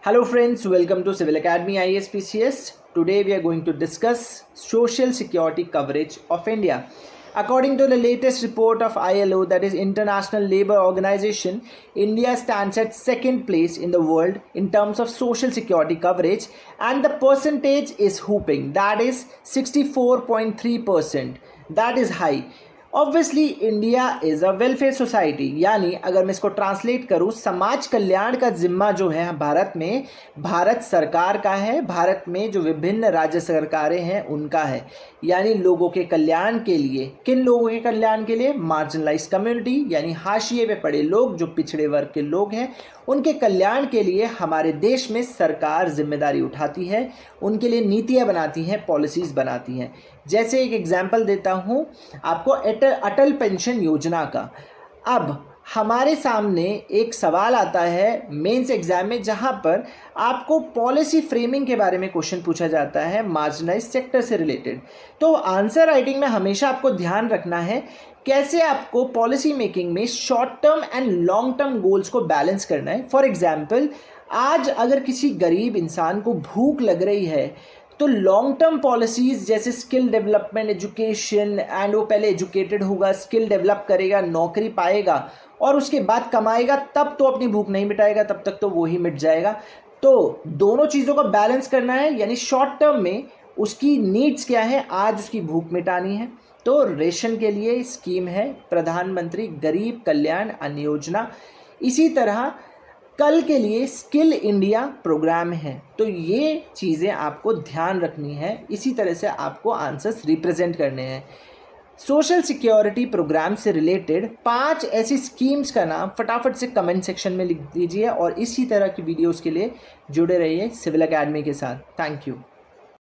Hello friends, welcome to Civil Academy ISPCS. Today we are going to discuss social security coverage of India. According to the latest report of ILO, that is International Labour Organization, India stands at second place in the world in terms of social security coverage, and the percentage is whooping, that is 64.3%. That is high. Obviously India is a welfare society, यानी अगर मैं इसको translate करूँ, समाज कल्याण का जिम्मा जो है भारत में भारत सरकार का है, भारत में जो विभिन्न राज्य सरकारें हैं उनका है। यानी लोगों के कल्याण के लिए, किन लोगों के कल्याण के लिए? मार्जिनलाइज कम्युनिटी, यानी हाशिए पे पड़े लोग, जो पिछड़े वर्ग के लोग हैं, उनके कल्याण के लिए हमारे देश में सरकार जिम्मेदारी उठाती है, उनके लिए नीतियाँ बनाती हैं, पॉलिसीज़ बनाती हैं। जैसे एक एग्जाम्पल देता हूँ आपको अटल पेंशन योजना का। अब हमारे सामने एक सवाल आता है मेंस एग्जाम में, जहाँ पर आपको पॉलिसी फ्रेमिंग के बारे में क्वेश्चन पूछा जाता है मार्जिनलाइज सेक्टर से रिलेटेड। तो आंसर राइटिंग में हमेशा आपको ध्यान रखना है कैसे आपको पॉलिसी मेकिंग में short term and long term goals को बैलेंस करना है। फॉर एग्जाम्पल, आज अगर किसी गरीब इंसान को भूख लग रही है तो लॉन्ग टर्म पॉलिसीज़ जैसे स्किल डेवलपमेंट, एजुकेशन, एंड वो पहले एजुकेटेड होगा, स्किल डेवलप करेगा, नौकरी पाएगा और उसके बाद कमाएगा, तब तो अपनी भूख नहीं मिटाएगा, तब तक तो वो ही मिट जाएगा। तो दोनों चीज़ों को बैलेंस करना है, यानी शॉर्ट टर्म में उसकी नीड्स क्या है, आज उसकी भूख मिटानी है, तो रेशन के लिए स्कीम है प्रधानमंत्री गरीब कल्याण अन्न योजना। इसी तरह कल के लिए स्किल इंडिया प्रोग्राम है। तो ये चीज़ें आपको ध्यान रखनी है, इसी तरह से आपको आंसर्स रिप्रेजेंट करने हैं। सोशल सिक्योरिटी प्रोग्राम से रिलेटेड 5 ऐसी स्कीम्स का नाम फटाफट से कमेंट सेक्शन में लिख दीजिए और इसी तरह की वीडियोस के लिए जुड़े रहिए सिविल एकेडमी के साथ। Thank you.